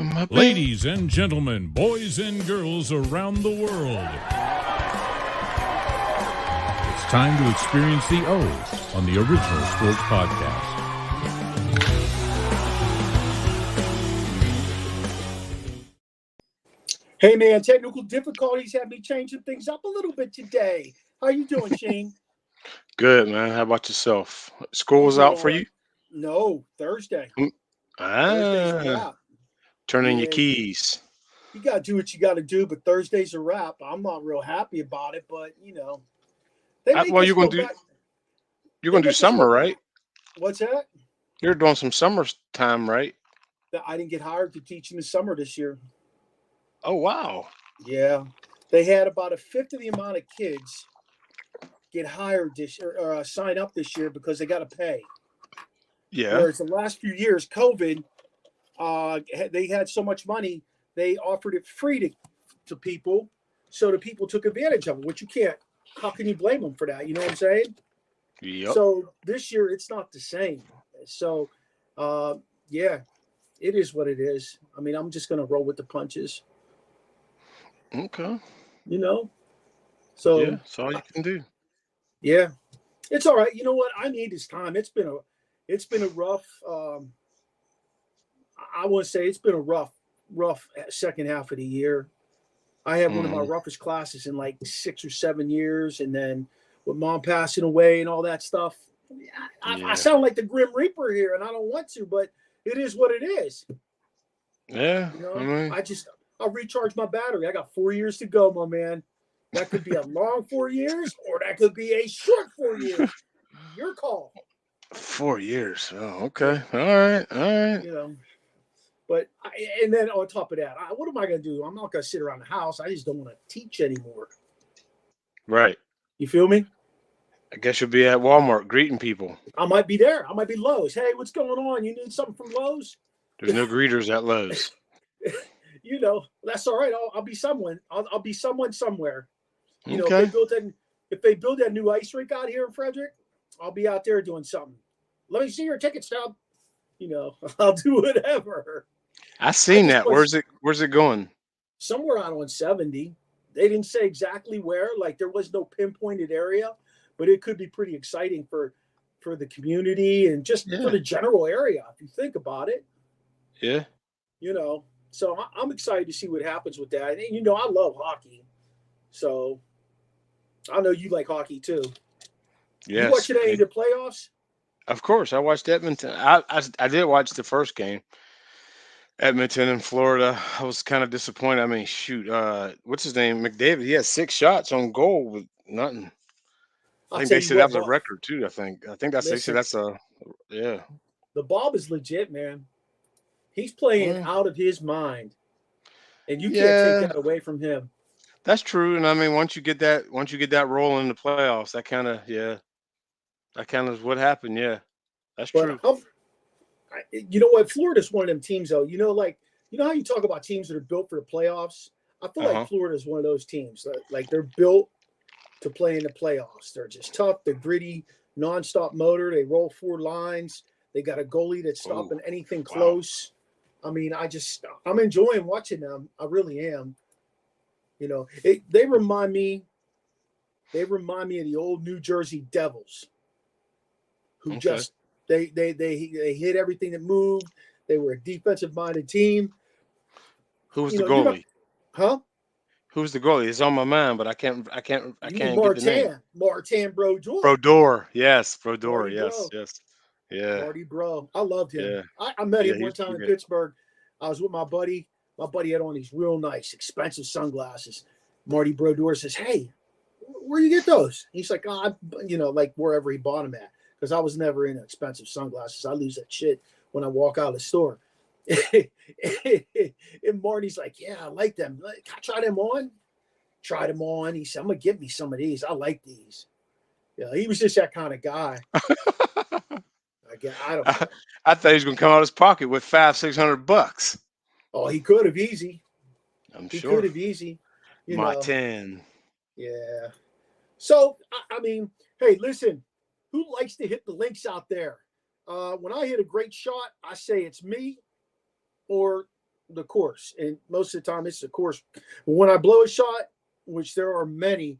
Ladies and gentlemen, boys and girls around the world, it's time to experience the O on the Original Sports Podcast. Hey man, technical difficulties have me changing things up a little bit today. How you doing, Shane? Good, man. How about yourself? School was I'm out doing for all right. you? No, Thursday. Thursday's a Ah, wrap. turn in your Yeah, keys. you gotta do what you gotta do, but Thursday's a wrap. I'm not real happy about it, but they make Well, us go back. you're They gonna do make us go summer, back. right? What's that? You're doing some summer time, right? That I didn't get hired to teach in the summer this year. Oh, wow. Yeah, they had about a fifth of the amount of kids get hired this year, or sign up this year because they got to pay. Yeah. Whereas the last few years, COVID, they had so much money, they offered it free to people, so the people took advantage of it, which you can't. How can you blame them for that? You know what I'm saying? Yep. So this year, it's not the same. So, yeah, it is what it is. I mean, I'm just going to roll with the punches, Okay. So, Yeah, that's all you can do. yeah, it's all right. You know what? I need this time. It's been a rough. I want to say it's been a rough second half of the year. I had one of my roughest classes in like 6 or 7 years, and then with mom passing away and all that stuff. I sound like the Grim Reaper here, and I don't want to, but it is what it is. Yeah. I'll recharge my battery. I got 4 years to go, my man. That could be a long 4 years, or that could be a short 4 years. Your call. 4 years. Oh, okay. Yeah. All right. But and then on top of that, what am I going to do? I'm not going to sit around the house. I just don't want to teach anymore. Right. You feel me? I guess you'll be at Walmart greeting people. I might be there. I might be Lowe's. Hey, what's going on? You need something from Lowe's? There's no greeters at Lowe's. That's all right. I'll be someone. I'll be someone somewhere. Okay. If they build that new ice rink out here in Frederick, I'll be out there doing something. Let me see your ticket stub. I'll do whatever. I seen that. Where's it going? Somewhere out on 70. They didn't say exactly where. Like there was no pinpointed area, but it could be pretty exciting for the community and just for the general area if you think about it. Yeah. So I'm excited to see what happens with that. And I love hockey, so I know you like hockey too. Yes. You watching any of the playoffs? Of course, I watched Edmonton. I did watch the first game, Edmonton in Florida. I was kind of disappointed. I mean, shoot, what's his name? McDavid. He had 6 shots on goal with nothing. I think they said that was a record too. I think they said that's a The Bob is legit, man. He's playing out of his mind, and you can't take that away from him. That's true. And I mean, once you get that role in the playoffs, that kind of is what happened. Yeah, that's true. You know what? Florida's one of them teams, though. You know how you talk about teams that are built for the playoffs? I feel like Florida is one of those teams. Like they're built to play in the playoffs. They're just tough. They're gritty, nonstop motor. They roll 4 lines. They got a goalie that's stopping anything close. I mean, I'm enjoying watching them. I really am. They remind me of the old New Jersey Devils, who just they hit everything that moved. They were a defensive-minded team. Who's the goalie? Who's the goalie? It's on my mind, but I can't get the name. Martin Brodeur. Brodeur, yes, Brodeur, yes. Yeah. Marty Bro. I loved him. Yeah. I met him one time in Pittsburgh. I was with my buddy. My buddy had on these real nice, expensive sunglasses. Marty Brodeur says, "Hey, where you get those?" He's like, like wherever he bought them at. Because I was never into expensive sunglasses. I lose that shit when I walk out of the store. And Marty's like, "Yeah, I like them. Can I try them on?" Tried them on. He said, "I'm gonna get me some of these. I like these." Yeah, he was just that kind of guy. I don't know. I thought he was gonna come out of his pocket with $500-600. Oh, he could have easy. He could have easy. Martin. Yeah. So I mean, hey, listen. Who likes to hit the links out there? When I hit a great shot, I say it's me, or the course, and most of the time it's the course. But when I blow a shot, which there are many,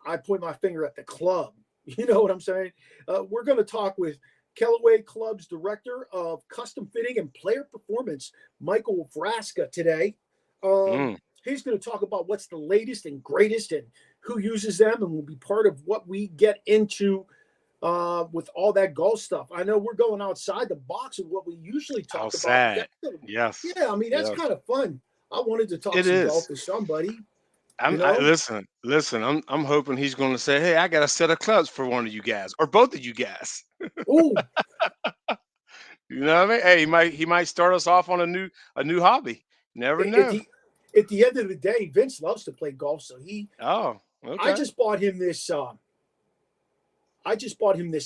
I point my finger at the club. You know what I'm saying? We're going to talk with Callaway Club's Director of Custom Fitting and Player Performance, Michael Vraska, today. He's going to talk about what's the latest and greatest and who uses them, and will be part of what we get into with all that golf stuff. I know we're going outside the box of what we usually talk Outside. about. Yes. Yeah, I mean, that's kind of fun. I wanted to talk It some is. golf with somebody. Listen. I'm hoping he's going to say, "Hey, I got a set of clubs for one of you guys, or both of you guys." Ooh, You know what I mean? Hey, he might start us off on a new hobby. Never know. at the end of the day, Vince loves to play golf, so Oh, I okay. just bought him this.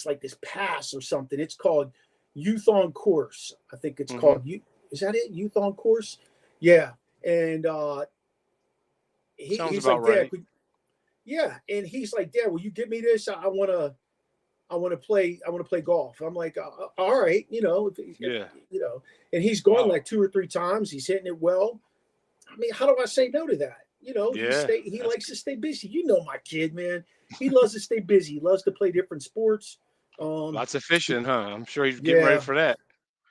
Like this pass or something. It's called Youth on Course. I think it's called you. Is that it? Youth on Course? Yeah. And Sounds he's about like, right. Dad, yeah. And he's like, Dad, will you give me this? I want to play golf. I'm like, all right, Yeah. And he's gone Oh, like 2 or 3 times. He's hitting it well. I mean, how do I say no to that? yeah. He likes to stay busy. You know my kid, man. He loves to stay busy. He loves to play different sports. Lots of fishing, huh? I'm sure he's getting ready Yeah. for that.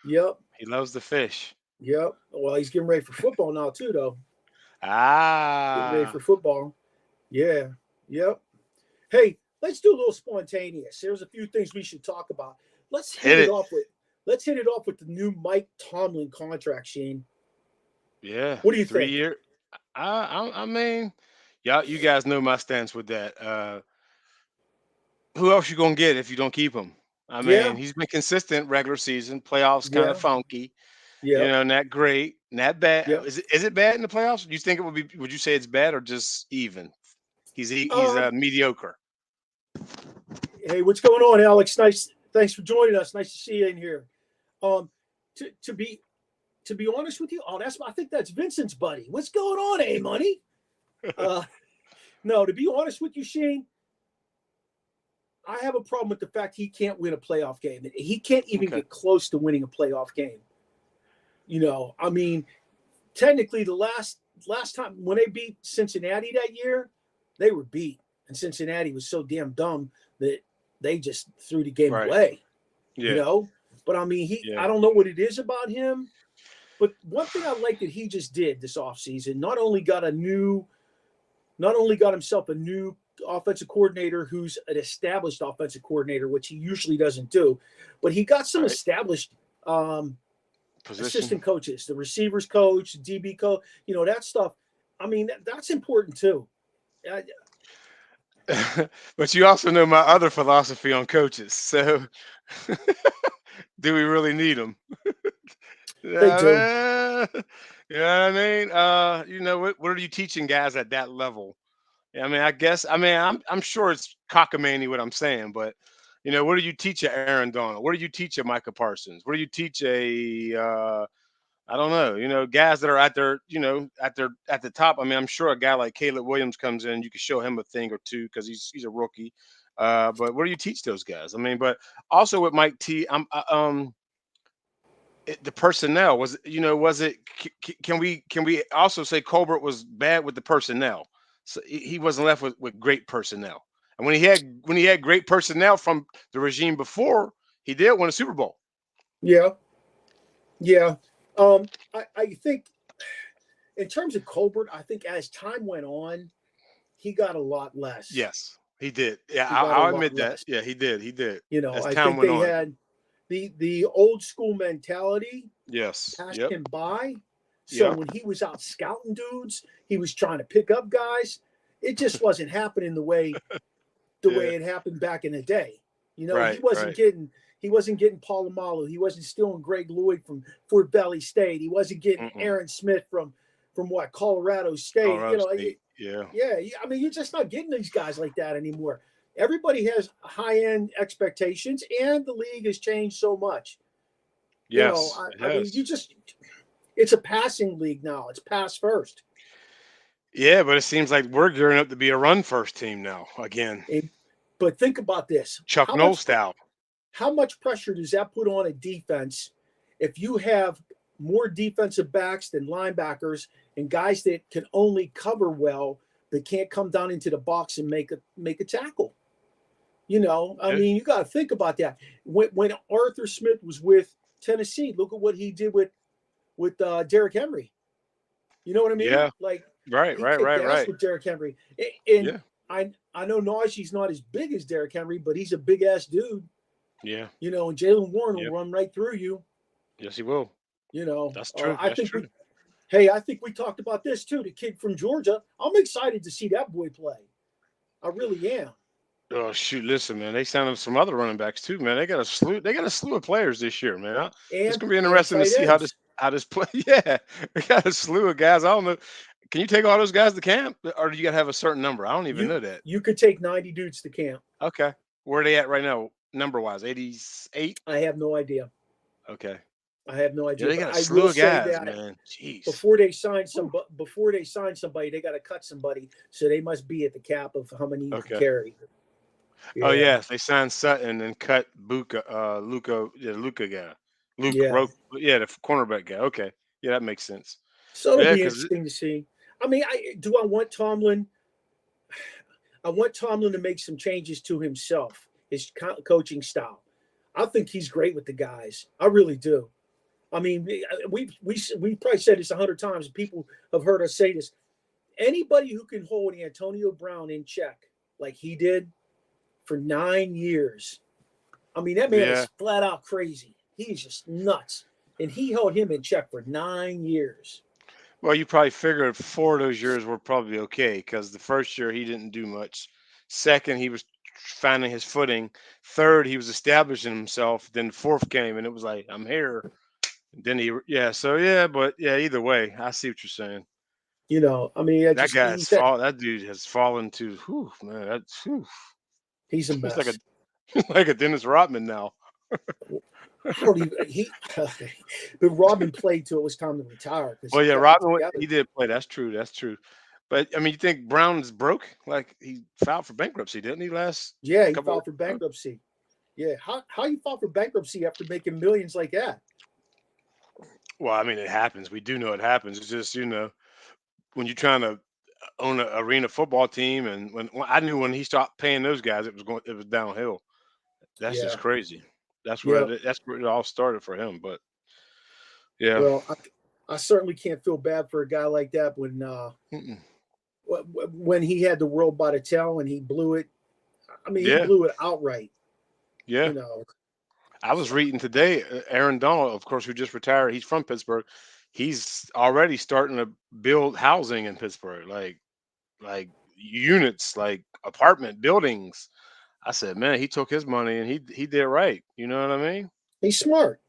Yep. He loves to fish. Yep. Well, he's getting ready for football now too, though. Getting ready Ah, for football. Yeah. Yep. Hey, let's do a little spontaneous. There's a few things we should talk about. Let's hit hit it it. off with the new Mike Tomlin contract, Shane. Yeah, What do you 3 think? year. I mean, y'all, you guys know my stance with that. Who else you gonna get if you don't keep him? I Yeah. mean, he's been consistent regular season, playoffs kind of Yeah. funky. Yep. Not great, not bad. Yep. Is it bad in the playoffs? Do you think it would be? Would you say it's bad or just even? He's Um, mediocre. Hey, what's going on, Alex? Nice. Thanks for joining us. Nice to see you in here. Um, to be honest with you, I think that's Vincent's buddy. What's going on, money? No, to be honest with you, Shane, I have a problem with the fact he can't win a playoff game. He can't even Okay. get close to winning a playoff game. I mean, technically, the last time when they beat Cincinnati that year, they were beat, and Cincinnati was so damn dumb that they just threw the game Right. away. Yeah. But I mean, I Yeah. don't know what it is about him. But one thing I like that he just did this offseason, not only got himself a new offensive coordinator who's an established offensive coordinator, which he usually doesn't do, but he got some Right. established Position. assistant coaches, the receivers coach, DB coach, that stuff. I mean, that's important too. But you also know my other philosophy on coaches. So, do we really need them? They do. You know what I mean? What are you teaching guys at that level? I mean, I'm sure it's cockamamie what I'm saying, but what do you teach a Aaron Donald? What do you teach a Micah Parsons? What do you teach a I don't know, guys that are at the top. I mean, I'm sure a guy like Caleb Williams comes in, you can show him a thing or two because he's a rookie. But what do you teach those guys? I mean, but also with Mike T, the personnel was it? Can we also say Colbert was bad with the personnel? So he wasn't left with great personnel. And when he had great personnel from the regime before, he did win a Super Bowl. Yeah. Yeah. I think in terms of Colbert, I think as time went on, he got a lot less. Yes, he did. Yeah, He got a I'll lot admit that. less. Yeah, he did. He did. As I time think went they on. had the old school mentality Yes. passed Yep. him by. So Yep. when he was out scouting dudes, he was trying to pick up guys. It just wasn't happening the way Yeah. it happened back in the day. He Right. wasn't Right. getting Polamalu. He wasn't stealing Greg Lloyd from Fort Valley State. He wasn't getting Mm-mm. Aaron Smith from what, Colorado State. Colorado State. Yeah. Yeah. I mean, you're just not getting these guys like that anymore. Everybody has high-end expectations, and the league has changed so much. Yes. It I mean, has. it's a passing league now. It's pass first. Yeah, but it seems like we're gearing up to be a run first team now again. But think about this. Chuck Noll style. How much pressure does that put on a defense if you have more defensive backs than linebackers and guys that can only cover well but can't come down into the box and make a tackle. You know, I mean, you got to think about that. When Arthur Smith was with Tennessee, look at what he did with Derrick Henry. You know what I mean? Yeah. Like Right. he kicked ass Right. with Derrick Henry. And Yeah. I know Najee's not as big as Derrick Henry, but he's a big ass dude. Yeah. You know, and Jalen Warren will Yep. run right through you. Yes, he will. You know, That's true. I That's think true. I think we talked about this too. The kid from Georgia. I'm excited to see that boy play. I really am. Oh shoot! Listen, man, they signed up some other running backs too, man. They got a slew. They got a slew of players this year, man. It's gonna be And interesting to tight see ends. how this play. Yeah, they got a slew of guys. I don't know. Can you take all those guys to camp, or do you got to have a certain number? I don't even know that. You could take 90 dudes to camp. Okay, where are they at right now, number wise? 88. I have no idea. Okay. I have no Yeah, idea. they But got a I slew will of say guys, that man. Jeez. before they sign somebody, they got to cut somebody. So they must be at the cap of how many you can Okay. carry. Oh Yeah. yes, they signed Sutton and cut Luca guy, Yeah. Yeah, the cornerback guy. Okay, yeah, that makes sense. So it'll Yeah, be because interesting to see. I mean, I want Tomlin. I want Tomlin to make some changes to himself, his coaching style. I think he's great with the guys. I really do. I mean, we probably said this 100 times. People have heard us say this. Anybody who can hold Antonio Brown in check like he did for 9 years. I mean, that man yeah, is flat out crazy. He's just nuts. And he held him in check for 9 years. well, you probably figured 4 of those years were probably okay because the first year he didn't do much. Second, he was finding his footing. Third, he was establishing himself. Then the fourth came, and it was like, I'm here. Then but yeah, either way, I see what you're saying. You know, I mean, That guy's that fall. That dude has fallen to, whew, man. That's whew. he's a He's like a mess. like a Dennis Rodman now. I don't even but Robin played till it was time to retire because Well, he yeah, kept it Rodman, together. he did play. That's true. That's true. But I mean, you think Brown's broke? Like he filed for bankruptcy, didn't he? Last Yeah, he couple. filed for bankruptcy. Yeah, how you file for bankruptcy after making millions like that? Well, I mean, it happens. We do know it happens. It's just when you're trying to own an arena football team, and when I knew when he stopped paying those guys, it was downhill. That's Yeah, just crazy. yeah. That's where it all started for him. But yeah, Well, I certainly can't feel bad for a guy like that Mm-mm. when he had the world by the tail and he blew it. I mean, he Yeah, blew it outright. yeah. You know, I was reading today, Aaron Donald, of course, who just retired. He's from Pittsburgh. He's already starting to build housing in Pittsburgh, like units, like apartment buildings. I said, man, he took his money and he did right. You know what I mean? he's smart.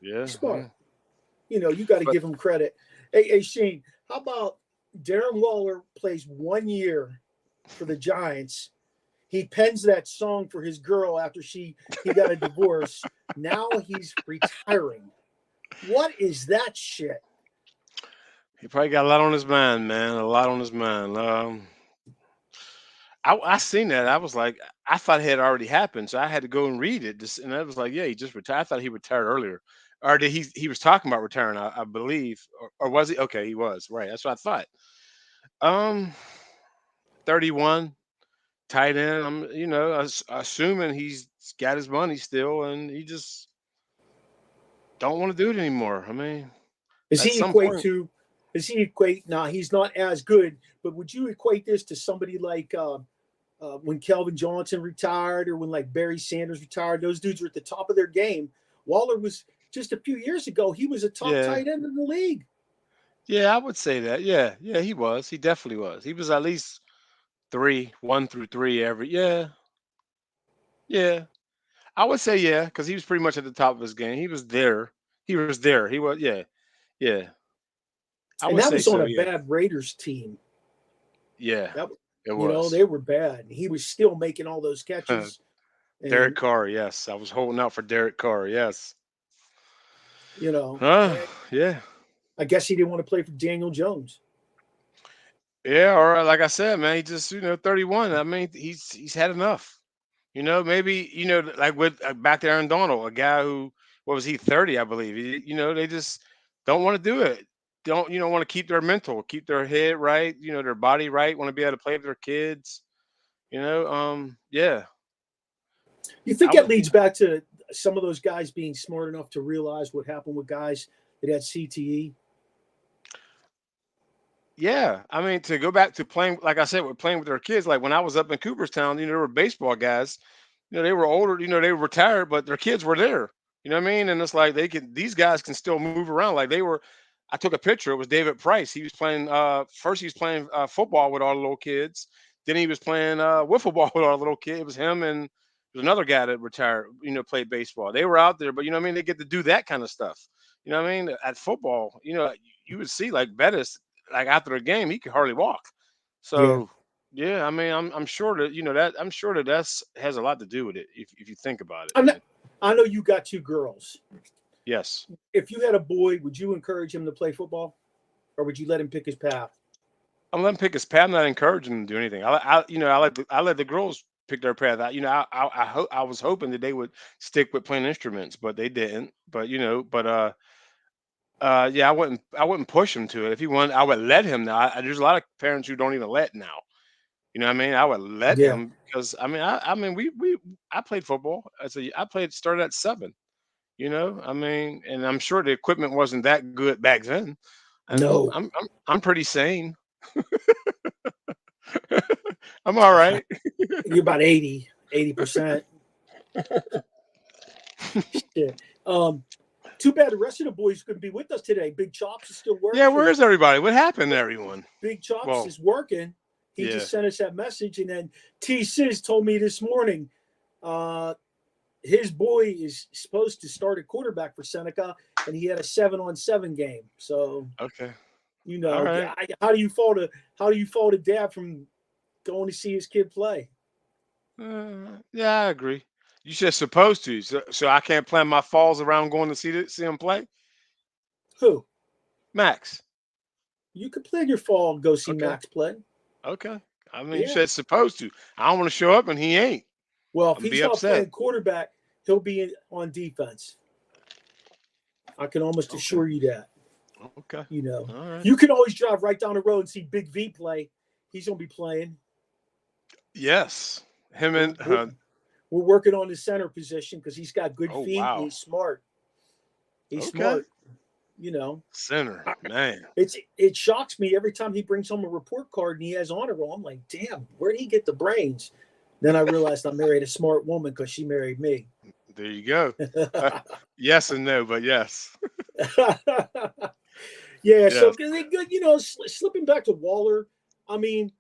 Yeah. He's smart. Yeah. You know, you got to But give him credit. Hey, Shane, how about Darren Waller plays 1 year for the Giants? He pens that song for his girl after he got a divorce. Now he's retiring. What is that shit? he probably got a lot on his mind, man. A lot on his mind. I seen that. I was like, I thought it had already happened, so I had to go and read it. And I was like, yeah, he just retired. I thought he retired earlier, or did he was talking about retiring? I believe, or was he? Okay, he was right. That's what I thought. Um, 31, tight end. I'm, assuming he's got his money still, and he just don't want to do it anymore. I mean, Does at he some equate point, to? Does he equate? Nah, he's not as good. But would you equate this to somebody like when Kelvin Johnson retired, or when like Barry Sanders retired? Those dudes were at the top of their game. Waller was just a few years ago. He was a top yeah, tight end in the league. yeah, I would say that. Yeah, yeah, he was. He definitely was. He was at least 1 through 3 every. Yeah, yeah. I would say yeah, because he was pretty much at the top of his game. He was there. He was there. He was. Yeah, yeah. I And would that say was on so. a Yeah, bad Raiders team. yeah. That It they was. were bad. And he was still making all those catches. Derek And Carr. Yes, I was holding out for Derek Carr. Yes. you know, Yeah. I guess he didn't want to play for Daniel Jones. Yeah, or like I said, man, he just 31. I mean, he's had enough. Maybe like with back to Aaron Donald, a guy who what was he, 30, I believe. They just don't want to do it. Don't, want to keep their mental, keep their head right, their body right, want to be able to play with their kids, yeah. You think I that would, leads back to some of those guys being smart enough to realize what happened with guys that had CTE? yeah. I mean, to go back to playing, like I said, with playing with their kids, like when I was up in Cooperstown, there were baseball guys, they were older, they were retired, but their kids were there. You know what I mean? And it's like these guys can still move around. Like I took a picture. It was David Price. He was playing, first he was playing football with all the little kids. Then he was playing wiffle ball with all the little kids. It was him and there's another guy that retired, played baseball. They were out there, but you know what I mean? They get to do that kind of stuff. You know what I mean? At football, you would see like Bettis, like after a game, he could hardly walk. Yeah. So yeah, I mean, I'm sure that that I'm sure that that's has a lot to do with it if you think about it, I'm not, man. I know you got two girls. Yes, If you had a boy, would you encourage him to play football, or would you let him pick his path? I'm letting him pick his path. I'm not encouraging him to do anything. I let the girls pick their path. I was hoping that they would stick with playing instruments, but they didn't. But yeah, I wouldn't push him to it. If he wanted, I would let him now. There's a lot of parents who don't even let now. You know what I mean? I would let Yeah. him because I mean I played football. Started at 7. I mean, and I'm sure the equipment wasn't that good back then. And No. I'm pretty sane. I'm all right. You're about 80%. Shit. Too bad the rest of the boys couldn't be with us today. Big Chops is still Yeah, working. where is everybody? What happened to everyone? Big Chops Well, is working. He yeah. just sent us that message, and then T. Sis told me this morning, his boy is supposed to start at quarterback for Seneca, and he had a 7-on-7 game. So Okay. All right. how do you fault a dad from going to see his kid play? Yeah, I agree. You said supposed to, so I can't plan my falls around going to see him play. Who? Max. You could plan your fall and go see Okay. Max play. Okay. I mean, you Yeah. said supposed to. I don't want to show up and he ain't. Well, if I'm he's be not upset. playing quarterback, he'll be on defense. I can almost Okay. assure you that. Okay. All right. You can always drive right down the road and see Big V play. He's going to be playing. Yes. Him We're, and we're, we're working on his center position because he's got good oh feet and wow. he's smart. He's Okay. smart. You know, Center, man. it shocks me every time he brings home a report card and he has honor roll. I'm like, damn, where did he get the brains? Then I realized I married a smart woman because she married me. There you go. Yes and no, but yes. Yeah, so Yes. good. Slipping back to Waller. I mean,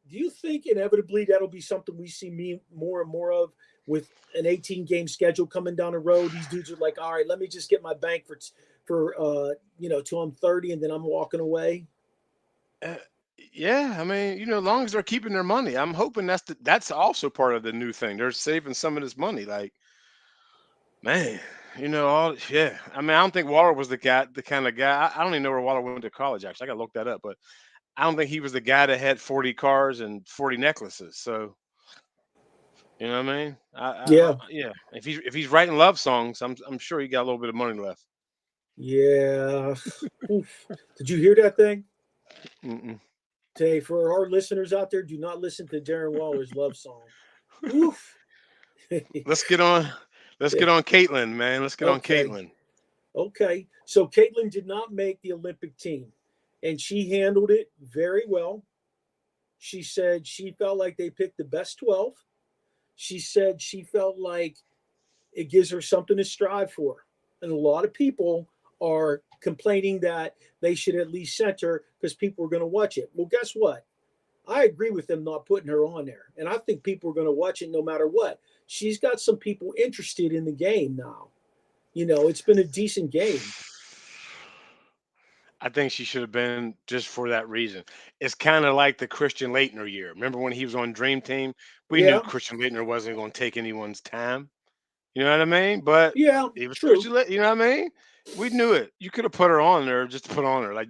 do you think inevitably that'll be something we see more and more of with an 18-game schedule coming down the road? These dudes are like, all right, let me just get my bank for till I'm 30 and then I'm walking away. Uh, yeah, I mean, as long as they're keeping their money, I'm hoping that's also part of the new thing. They're saving some of this money. Like, man, all yeah. I mean, I don't think Waller was the kind of guy. I don't even know where Waller went to college. Actually, I got to look that up. But I don't think he was the guy that had 40 cars and 40 necklaces. So you know what I mean? Yeah, Yeah. If he's writing love songs, I'm sure he got a little bit of money left. yeah. Oof. Did you hear that thing? Mm-mm. Hey, for our listeners out there, do not listen to Darren Waller's love song. Oof. Let's get on. Let's get on Caitlin, man. Let's get on Okay. Caitlin. Okay. So Caitlin did not make the Olympic team, and she handled it very well. She said she felt like they picked the best 12. She said she felt like it gives her something to strive for. And a lot of people are complaining that they should at least center because people are going to watch it. Well, guess what? I agree with them not putting her on there. And I think people are going to watch it no matter what. She's got some people interested in the game now. It's been a decent game. I think she should have been just for that reason. It's kind of like the Christian Leitner year. Remember when he was on Dream Team? We knew Yeah. Christian Leitner wasn't going to take anyone's time. You know what I mean? But Yeah. it was True. Christian Leitner. You know what I mean? We knew it. You could have put her on there just to put on her. Like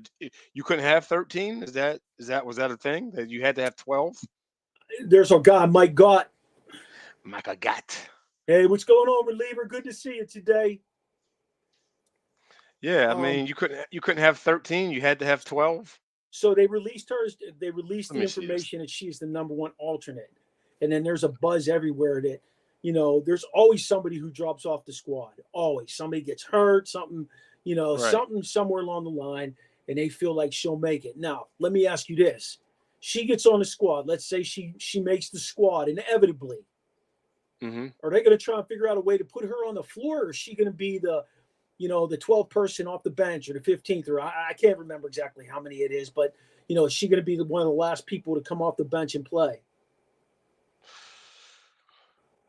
you couldn't have 13. Was that a thing that you had to have 12? There's our guy, Mike Gott. Micah got. Hey, what's going on, reliever? Good to see you today. Yeah, I Um, mean, you couldn't have 13. You had to have 12. so they released her. They released Let the me see this. information that she's the number one alternate, and then there's a buzz everywhere that there's always somebody who drops off the squad. Always somebody gets hurt, something Right. something somewhere along the line, and they feel like she'll make it. Now, let me ask you this: she gets on the squad. Let's say she makes the squad inevitably. Mm-hmm. Are they going to try and figure out a way to put her on the floor, or is she going to be the 12th person off the bench or the 15th, or I can't remember exactly how many it is, but is she going to be one of the last people to come off the bench and play?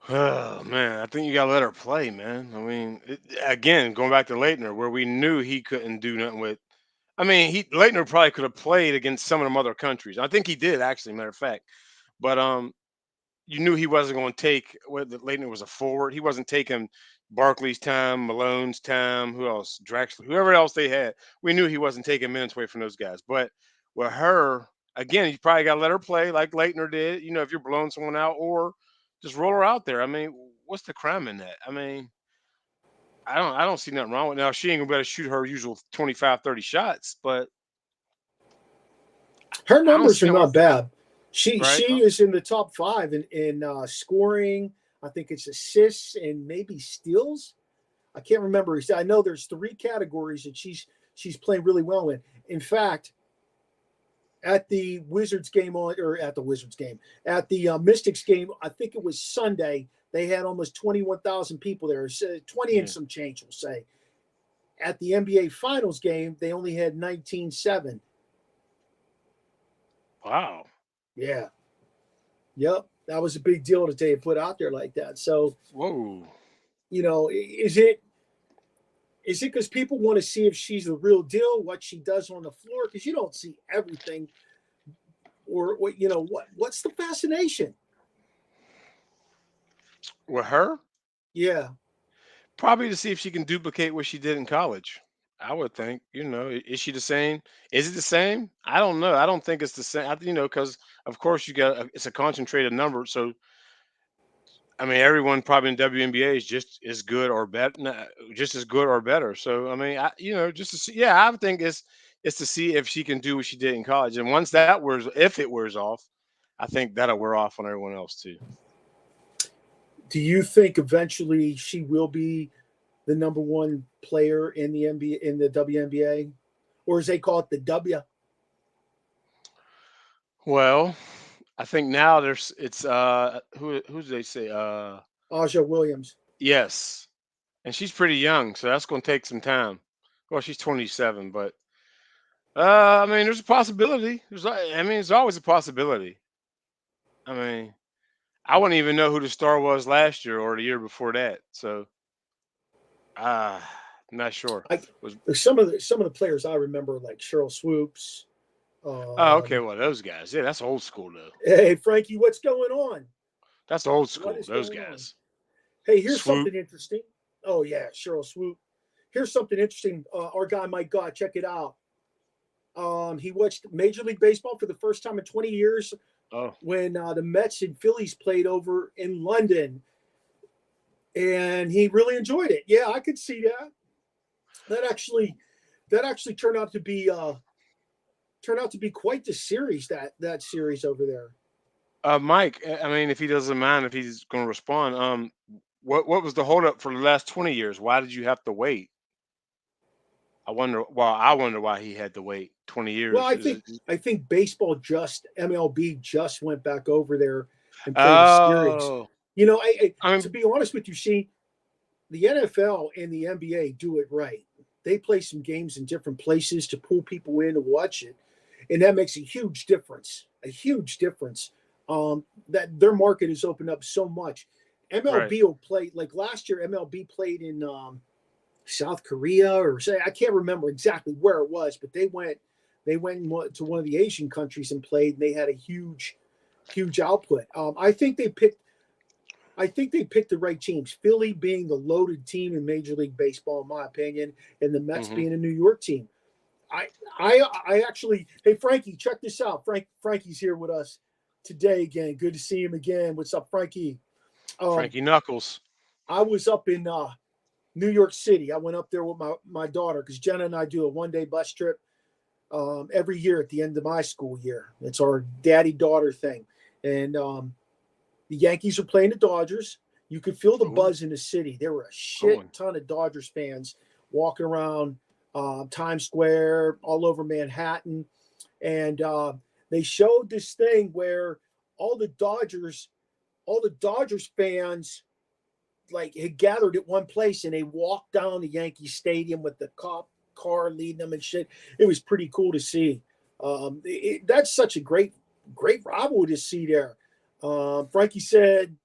Oh man, I think you gotta let her play, man. I mean, again, going back to Leitner, where we knew he couldn't do nothing with. I mean, he Leitner probably could have played against some of them other countries. I think he did actually, matter of fact. But you knew he wasn't going to take. Whether Leitner was a forward, he wasn't taking Barkley's time, Malone's time. Who else? Draxler, whoever else they had. We knew he wasn't taking minutes away from those guys. But with her, again, you probably got to let her play like Leitner did. If you're blowing someone out, or just roll her out there. I mean, what's the crime in that? I mean, I don't see nothing wrong with it. Now. She ain't gonna be able to shoot her usual 25, 30 shots, but Her I don't numbers see are nothing not bad. She right. she is in the top five in scoring. I think it's assists and maybe steals. I can't remember. I know there's three categories that she's playing really well in. In fact, at the Wizards game at the Mystics game, I think it was Sunday. They had almost 21,000 people there, 20 and Yeah. some change, we'll say. At the NBA Finals game, they only had 19,700. Wow. Yeah. Yep. That was a big deal that they put out there like that. So, Whoa. is it because people want to see if she's the real deal, what she does on the floor? Because you don't see everything, or what's the fascination? With her? Yeah. Probably to see if she can duplicate what she did in college. I would think, is she the same? Is it the same? I don't know. I don't think it's the same. Because of course it's a concentrated number. So I mean, everyone probably in WNBA is just as good or better, just as good or better. So I mean, just to see, yeah, I would think it's to see if she can do what she did in college. And once that wears, if it wears off, I think that'll wear off on everyone else too. Do you think eventually she will be the number one player in the NBA, in the WNBA, or as they call it, the W? Well, I think now it's who do they say Aja Williams. yes, and she's pretty young, so that's going to take some time. Well, she's 27, but I mean, there's a possibility. I mean, there's always a possibility. I mean, I wouldn't even know who the star was last year or the year before that. So, uh, I'm not sure. I Was some of the players I remember, like Cheryl Swoops. Oh, okay. Um, Well, those guys, yeah, that's old school though. hey Frankie, what's going on? That's old What school. is Those going on? guys. Hey, here's Swoop. something interesting. Oh yeah, Cheryl Swoop. Here's something interesting. Our guy Mike God, check it out. He watched Major League Baseball for the first time in 20 years Oh, when the Mets and Phillies played over in London, and he really enjoyed it. Yeah, I could see that. That actually, that actually turned out to be quite the series, that series over there. Mike. I mean, if he doesn't mind, if he's going to respond, what was the holdup for the last 20 years? Why did you have to wait? I wonder. Well, I wonder why he had to wait 20 Well, years. I Is think it? I think baseball just MLB just went back over there and played a series. Oh, I To mean, be honest with you, see, the NFL and the NBA do it right. They play some games in different places to pull people in to watch it, and that makes a huge difference. A huge difference. That their market has opened up so much. right. MLB will play like last year. MLB played in South Korea, or say I can't remember exactly where it was, but they went to one of the Asian countries and played, and they had a huge output. I think they picked the right teams. Philly being the loaded team in Major League Baseball, in my opinion, and the Mets Hmm. being a New York team. I actually, hey Frankie, check this out. Frankie's here with us today again. Good to see him again. What's up, Frankie? Um, Frankie Knuckles. I was up in New York City. I went up there with my daughter because Jenna and I do a one-day bus trip every year at the end of my school year. It's our daddy-daughter thing. And the Yankees are playing the Dodgers. You could feel the buzz in the city. There were a shit ton of Dodgers fans walking around Times Square, all over Manhattan. And they showed this thing where all the Dodgers fans like had gathered at one place and they walked down the Yankee Stadium with the cop car leading them and shit. It was pretty cool to see. That's such a great rivalry to see there. Frankie said,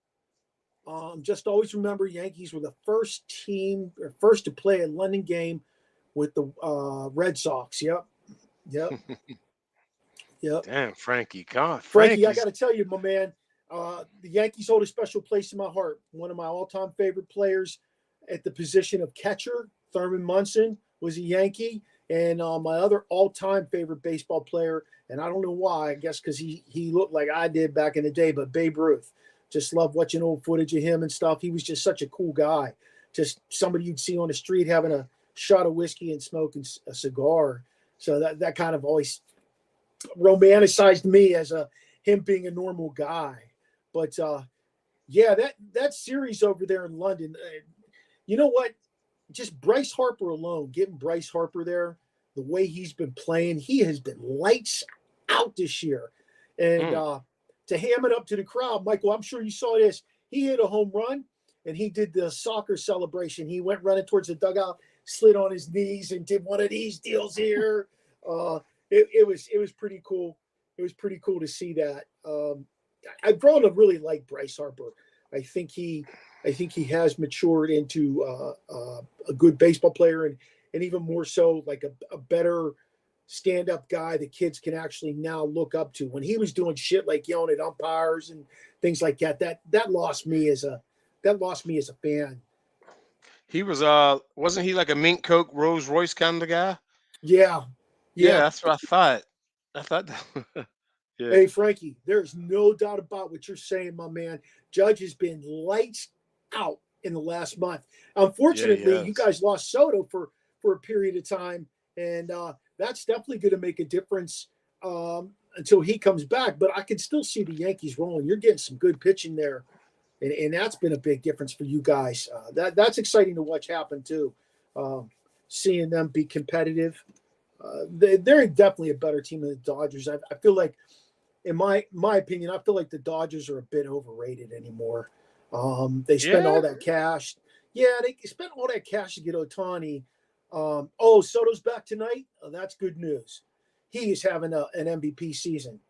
just always remember Yankees were the first to play a London game with the Red Sox. Yep. Damn, Frankie. God, Frankie, I got to tell you, my man, the Yankees hold a special place in my heart. One of my all-time favorite players at the position of catcher, Thurman Munson, was a Yankee. And my other all-time favorite baseball player, and I don't know why, I guess because he looked like I did back in the day, but Babe Ruth. Just love watching old footage of him and stuff. He was just such a cool guy. Just somebody you'd see on the street having a shot of whiskey and smoking a cigar. So that kind of always romanticized me as him being a normal guy. But yeah, that series over there in London, you know what? Just Bryce Harper alone, getting Bryce Harper there, the way he's been playing, he has been lights out this year. And to ham it up to the crowd, Michael, I'm sure you saw this. He hit a home run and he did the soccer celebration. He went running towards the dugout, slid on his knees and did one of these deals here. It was pretty cool. It was pretty cool to see that. I've grown to really like Bryce Harper. I think he has matured into a good baseball player and even more so like a better stand-up guy that kids can actually now look up to. When he was doing shit like yelling at umpires and things like that lost me as a fan. He was wasn't he like a mink coke Rolls Royce kind of guy? Yeah. That's what I thought. That. Yeah. Hey, Frankie, there's no doubt about what you're saying, my man. Judge has been lights out in the last month. Unfortunately, you guys lost Soto for a period of time, and that's definitely going to make a difference until he comes back. But I can still see the Yankees rolling. You're getting some good pitching there, and that's been a big difference for you guys. That's exciting to watch happen too. Seeing them be competitive. They're definitely a better team than the Dodgers. I feel like, in my opinion, I feel like the Dodgers are a bit overrated anymore. They spend all that cash. Yeah, they spent all that cash to get Ohtani. Soto's back tonight. Oh, that's good news. He is having an MVP season.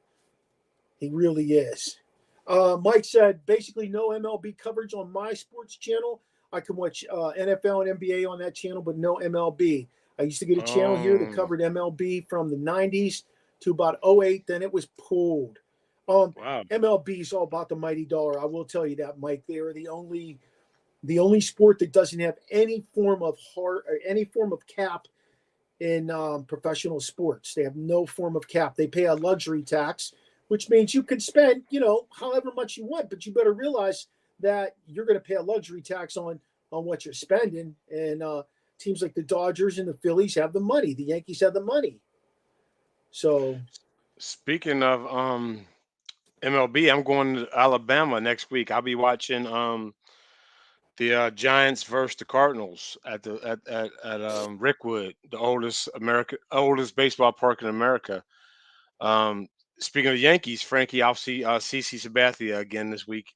He really is. Mike said, basically no MLB coverage on my sports channel. I can watch NFL and NBA on that channel, but no MLB. I used to get a channel here that covered MLB from the 90s to about 08. Then it was pulled. Wow. MLB is all about the mighty dollar. I will tell you that, Mike. They are the only sport that doesn't have any form of cap in professional sports. They have no form of cap. They pay a luxury tax, which means you can spend, however much you want, but you better realize that you're going to pay a luxury tax on what you're spending. And teams like the Dodgers and the Phillies have the money. The Yankees have the money. So, speaking of MLB, I'm going to Alabama next week. I'll be watching the Giants versus the Cardinals at Rickwood, the oldest baseball park in America. Speaking of Yankees, Frankie, I'll see CC Sabathia again this week.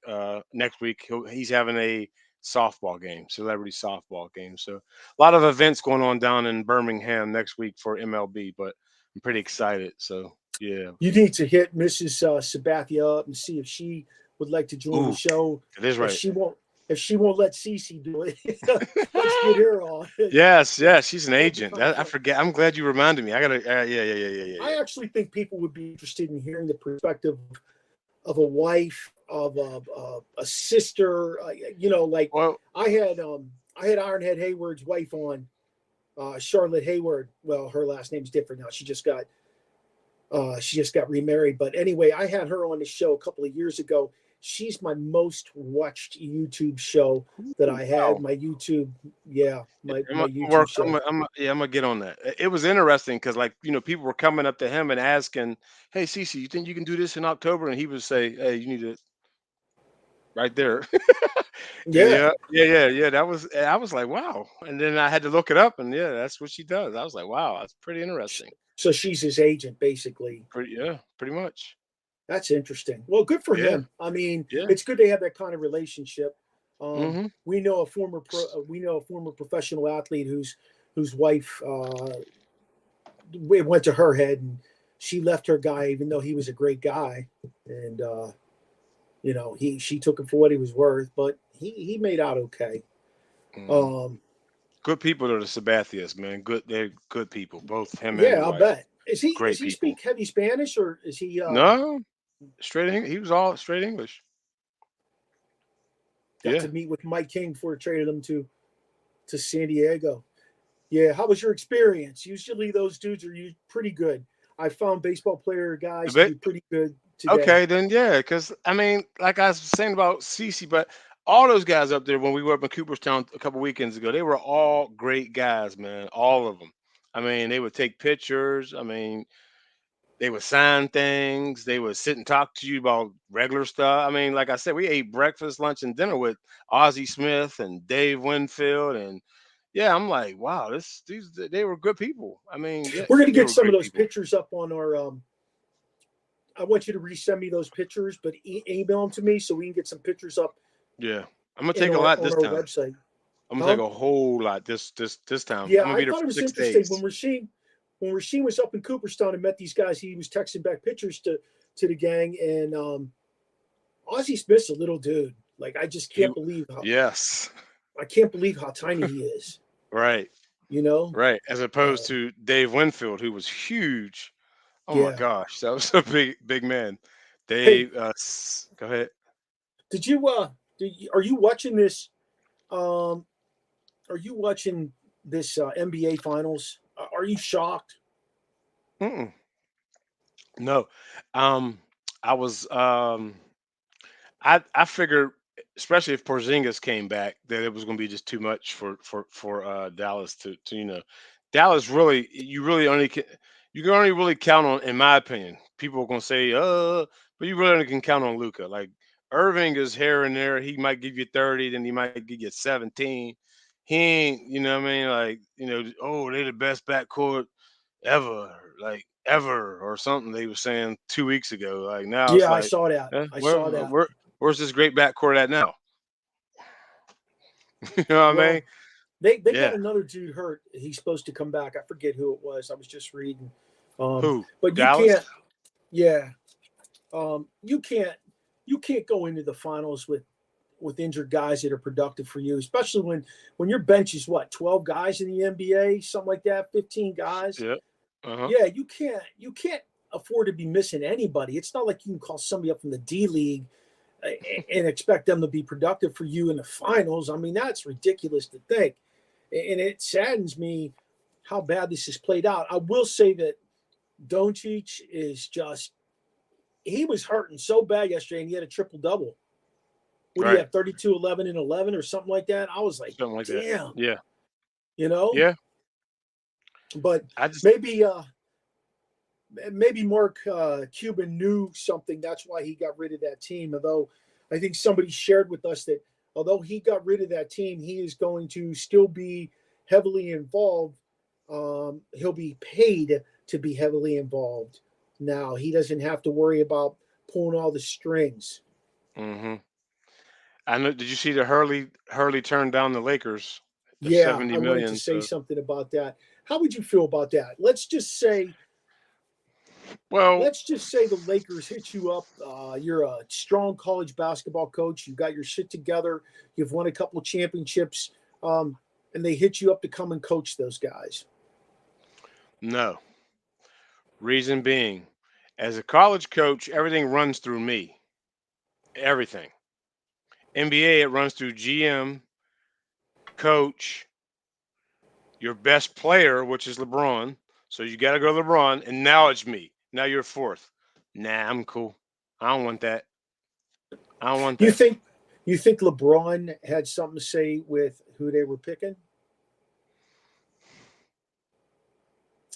Next week, he's having a celebrity softball game. So a lot of events going on down in Birmingham next week for MLB, but I'm pretty excited. So yeah, you need to hit Mrs. Sabathia up and see if she would like to join the show. That is right. If she won't let Cece do it, let's get her on. Yes, she's an agent. I forget. I'm glad you reminded me. I gotta. Yeah. I actually think people would be interested in hearing the perspective of a wife, of a sister. I had Ironhead Hayward's wife on, Charlotte Hayward. Well, her last name's different now. She just got remarried. But anyway, I had her on the show a couple of years ago. she's my most watched YouTube show that I had. Wow. My YouTube, yeah, my I'm my gonna YouTube work. show. I'm gonna get on that. It was interesting because, like, people were coming up to him and asking, "Hey, Cece, you think you can do this in October?" And he would say, "Hey, you need to right there." Yeah. Yeah, yeah. I was like, wow. And then I had to look it up, and yeah, that's what she does. I was like, wow, that's pretty interesting. So she's his agent, basically. Pretty much. That's interesting. Well, good for Yeah, him. I mean, yeah. it's good they have that kind of relationship. Hmm. We know a former we know a former professional athlete whose wife it went to her head, and she left her guy even though he was a great guy, and she took him for what he was worth, but he made out okay. Hmm. Um, Good people are the Sabathias, man. They're good people. Both him and yeah, the I'll wife. bet. Is Great he people. speak heavy Spanish, or is he No, he was all straight English. got Yeah. to meet with Mike King before he traded him to San Diego? Yeah, how was your experience? Usually those dudes are pretty good. I found baseball player guys to be pretty good today. Okay, then yeah, because I mean, like I was saying about Cece, but all those guys up there when we were up in Cooperstown a couple weekends ago, they were all great guys, man. All of them. I mean, they would take pictures. I mean, they would sign things. They would sit and talk to you about regular stuff. I mean, like I said, we ate breakfast, lunch, and dinner with Ozzie Smith and Dave Winfield, and yeah, I'm like, wow, these they were good people. I mean, yeah, We're going to they get were some of great those people. pictures up on our. I want you to resend me those pictures, but email them to me so we can get some pictures up Yeah, I'm gonna in take a our lot on this our time. website. I'm gonna Huh? take a whole lot this time. Yeah, I'm gonna I be there thought for it was 6 days. interesting when Rasheen was up in Cooperstown and met these guys. He was texting back pictures to the gang, and Ozzie Smith's a little dude. Like He, yes, I can't believe how tiny he is. right, You know? right. As Uh, opposed to Dave Winfield, who was huge. Oh my yeah. gosh, that was a big man. Hey, Dave, go ahead. did you are you watching this? Um, are you watching this NBA Finals? Are you shocked? Mm-mm. No, um, I was I figured, especially if Porzingis came back, that it was going to be just too much for Dallas to Dallas really you can only really count on, in my opinion. People are going to say but you really only can count on Luca. Like, Irving is here and there. He might give you 30, then he might give you 17. He ain't, you know what I mean? Like, oh, they're the best backcourt ever, like ever, or something they were saying 2 weeks ago. Like, now it's Yeah, I like, saw that. eh, I saw that. where's this great backcourt at now? You know what I mean? Well, they got Yeah. another dude hurt. He's supposed to come back. I forget who it was. I was just reading. Who? But you Dallas? can't. Yeah. You can't go into the finals with injured guys that are productive for you, especially when your bench is what 12 guys in the NBA, something like that, 15 guys. Yeah. Uh-huh. Yeah, you can't afford to be missing anybody. It's not like you can call somebody up from the D League and expect them to be productive for you in the finals. I mean, that's ridiculous to think, and it saddens me how bad this has played out. I will say that Doncic is just he was hurting so bad yesterday, and he had a triple double. What do you Right. have, 32, 11, and 11 or something like that? I was like, Something like that. damn, Yeah. you know. Yeah. But I just maybe maybe Mark Cuban knew something. That's why he got rid of that team. Although I think somebody shared with us that although he got rid of that team, he is going to still be heavily involved. He'll be paid to be heavily involved. Now he doesn't have to worry about pulling all the strings. hmm I know, did you see the Hurley turned down the Lakers for Yeah, 70 I wanted to million? say So, something about that. How would you feel about that? well, Let's just say the Lakers hit you up. You're a strong college basketball coach. You got your shit together. You've won a couple of championships, and they hit you up to come and coach those guys. no. Reason being, as a college coach, everything runs through me. Everything. NBA, it runs through GM, coach, your best player, which is LeBron. So you got to go LeBron, and now it's me. Now you're fourth. Nah, I'm cool. I don't want that. I don't want You that. think LeBron had something to say with who they were picking?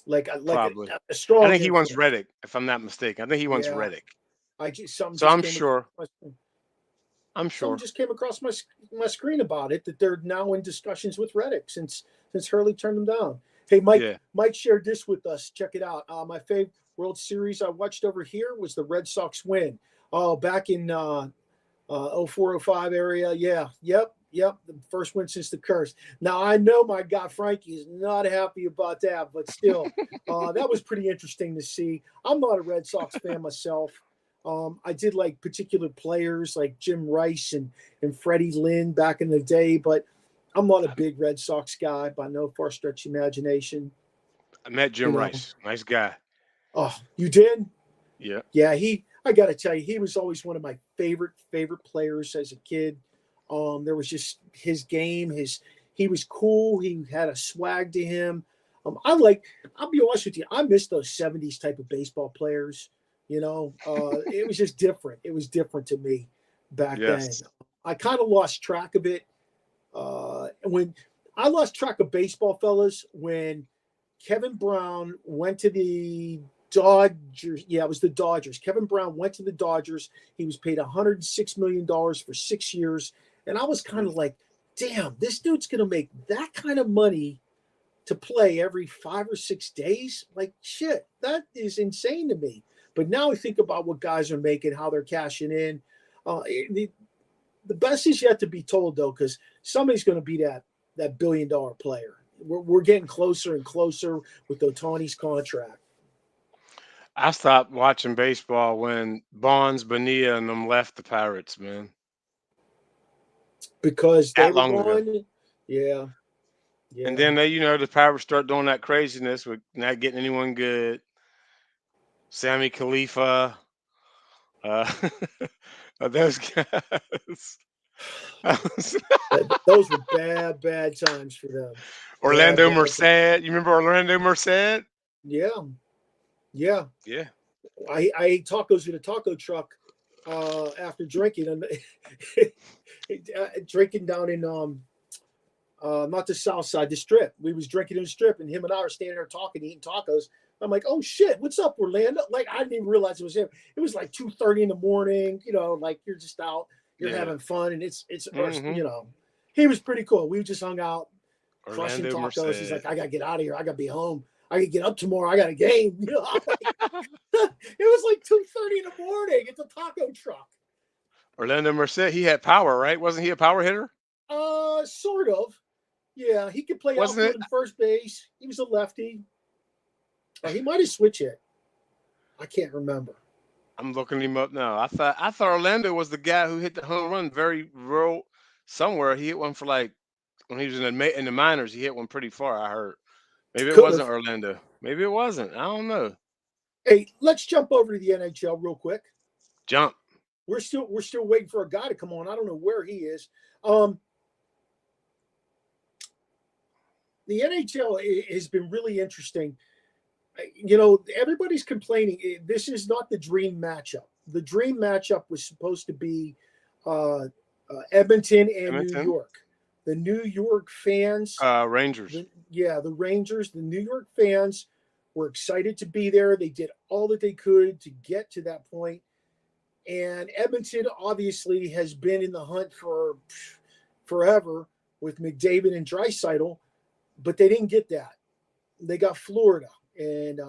Like Probably. a I strong think he wants influence. Reddick, if I'm not mistaken. I think he wants Yeah, Reddick. something So just I'm came across sure. my, I'm something sure. just came across my screen about it, that they're now in discussions with Reddick since Hurley turned them down. Hey, Yeah. Mike shared this with us. Check it out. My favorite World Series I watched over here was the Red Sox win. Oh, back in 0405 area. Yeah. Yep. The first win since the curse. Now, I know my guy Frankie is not happy about that, but still, that was pretty interesting to see. I'm not a Red Sox fan myself. I did like particular players like Jim Rice and Freddie Lynn back in the day, but I'm not a big Red Sox guy by no far stretch of imagination. I met You Jim know, Rice. Nice guy. oh, you did? Yeah. Yeah, I got to tell you, he was always one of my favorite players as a kid. There was just his game, he was cool. He had a swag to him. I'll be honest with you, I miss those 70s type of baseball players. It was just different. It was different to me back then. Yes. I kind of lost track of it. When I lost track of baseball, fellas, when Kevin Brown went to the Dodgers. Yeah, it was the Dodgers. Kevin Brown went to the Dodgers. He was paid $106 million for 6 years. And I was kind of like, damn, this dude's going to make that kind of money to play every 5 or 6 days. Like, shit, that is insane to me. But now I think about what guys are making, how they're cashing in. The best is yet to be told, though, because somebody's going to be that billion-dollar player. We're getting closer and closer with Otani's contract. I stopped watching baseball when Bonds, Bonilla, and them left the Pirates, man. Because they That were long ago. gone. Yeah, And yeah. then the Pirates start doing that craziness with not getting anyone good. Sammy Khalifa, uh, those guys. Those were bad times for them. Orlando Bad Merced. times. You remember Orlando Merced? Yeah, yeah. Yeah. I ate tacos in a taco truck after drinking and drinking down in not the south side, the strip. We was drinking in the strip, and him and I were standing there talking, eating tacos. I'm like, oh shit, what's up, Orlando? Like, I didn't even realize it was him. It was like 2:30 in the morning. Like you're just out, you're Yeah. having fun, and it's Hmm. he was pretty cool. We just hung out, crushing Orlando tacos. He's Merced. like, I gotta get out of here. I gotta be home. I could get up tomorrow. I got a game. I'm like, it was like 2:30 in the morning. It's a taco truck. Orlando Merced. He had power, right? Wasn't he a power hitter? Sort of. Yeah, he could play Wasn't outfield it? and first base. He was a lefty. He might have switched it. I can't remember. I'm looking him up now. I thought Orlando was the guy who hit the home run very rural somewhere. He hit one for like when he was in the minors. He hit one pretty far. I heard. Maybe it Could wasn't have. Orlando. Maybe it wasn't. I don't know. Hey, let's jump over to the NHL real quick. Jump. We're still waiting for a guy to come on. I don't know where he is. Um, the NHL has been really interesting. Everybody's complaining. This is not the dream matchup. The dream matchup was supposed to be uh, Edmonton and New Edmonton. York. The New York fans, Rangers. the Rangers, the New York fans were excited to be there. They did all that they could to get to that point. And Edmonton obviously has been in the hunt for forever with McDavid and Draisaitl, but they didn't get that. They got Florida. And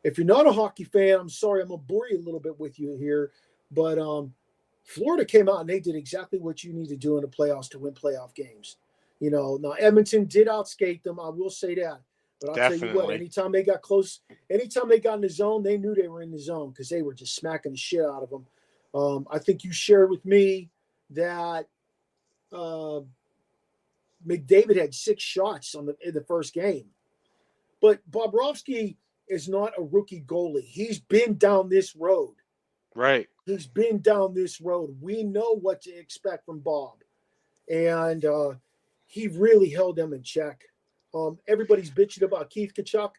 if you're not a hockey fan, I'm sorry, I'm going to bore you a little bit with you here. But Florida came out and they did exactly what you need to do in the playoffs to win playoff games. Now Edmonton did outskate them. I will say that. But I'll tell you what, Definitely. anytime they got close, anytime they got in the zone, they knew they were in the zone because they were just smacking the shit out of them. I think you shared with me that McDavid had 6 shots in the first game. But Bobrovsky is not a rookie goalie. He's been down this road. Right. He's been down this road. We know what to expect from Bob. And he really held them in check. Everybody's bitching about Keith Kachuk.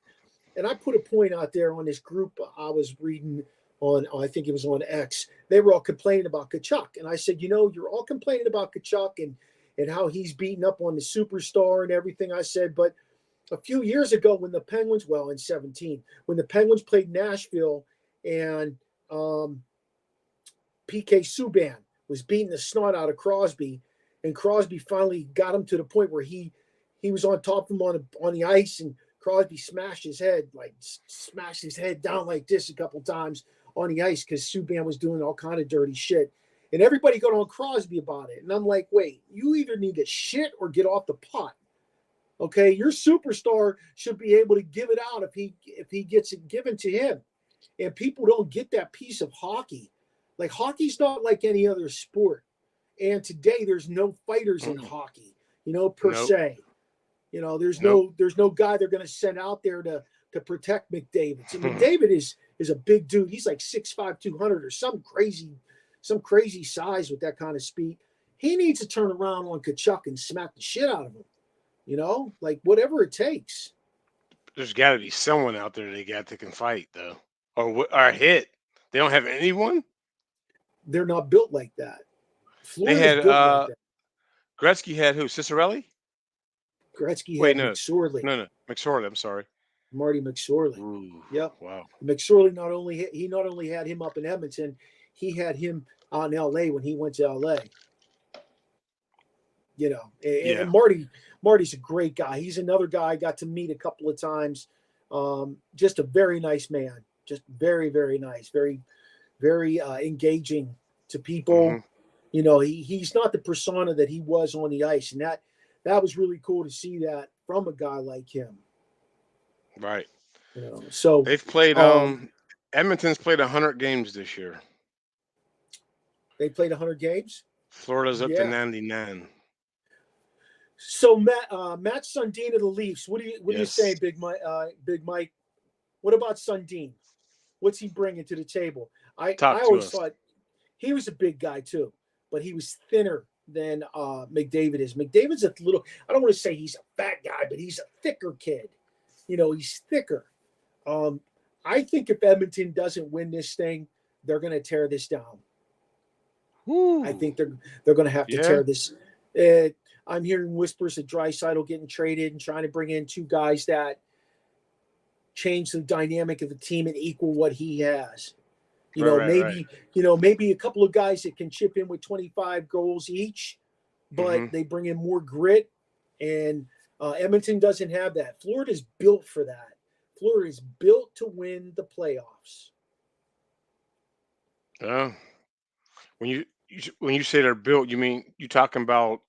And I put a point out there on this group I was reading on I think it was on X. They were all complaining about Kachuk, and I said, you're all complaining about Kachuk and how he's beating up on the superstar and everything. I said, but a few years ago when the Penguins, in 17, when the Penguins played Nashville and PK Subban was beating the snot out of Crosby, and Crosby finally got him to the point where he was on top of him on the ice, and Crosby smashed his head down like this a couple times on the ice because Subban was doing all kind of dirty shit. And everybody got on Crosby about it. And I'm like, wait, you either need to shit or get off the pot. Okay, your superstar should be able to give it out if he gets it given to him. And people don't get that piece of hockey. Like, hockey's not like any other sport. And today there's no fighters in hockey, per se. There's no guy they're going to send out there to protect McDavid. And McDavid is a big dude. He's like 6'5", 200 or some crazy size with that kind of speed. He needs to turn around on Kachuk and smack the shit out of him. Like whatever it takes. There's got to be someone out there that can fight though, or hit. They don't have anyone. They're not built like that. They had built like that. Gretzky had who? Cicerelli? Gretzky had McSorley. No, McSorley. I'm sorry, Marty McSorley. Ooh, yep. Wow. McSorley not only had him up in Edmonton, he had him out in L.A. when he went to L.A. And Marty's a great guy. He's another guy I got to meet a couple of times. Just a very nice man. Just very, very nice. Very, very engaging to people. He's not the persona that he was on the ice, and that was really cool to see that from a guy like him. Right. So they've played. Edmonton's played 100 games this year. They played 100 games. Florida's up to 99. So Matt Sundin of the Leafs. What do you say, Big Mike? What about Sundin? What's he bringing to the table? I always thought he was a big guy too, but he was thinner than McDavid is. McDavid's a little. I don't want to say he's a fat guy, but he's a thicker kid. He's thicker. I think if Edmonton doesn't win this thing, they're going to tear this down. Ooh. I think they're going to have to tear this. I'm hearing whispers of Draisaitl getting traded and trying to bring in two guys that change the dynamic of the team and equal what he has. Maybe a couple of guys that can chip in with 25 goals each, but they bring in more grit. And Edmonton doesn't have that. Florida's built for that. Florida is built to win the playoffs. When you say they're built, you talking about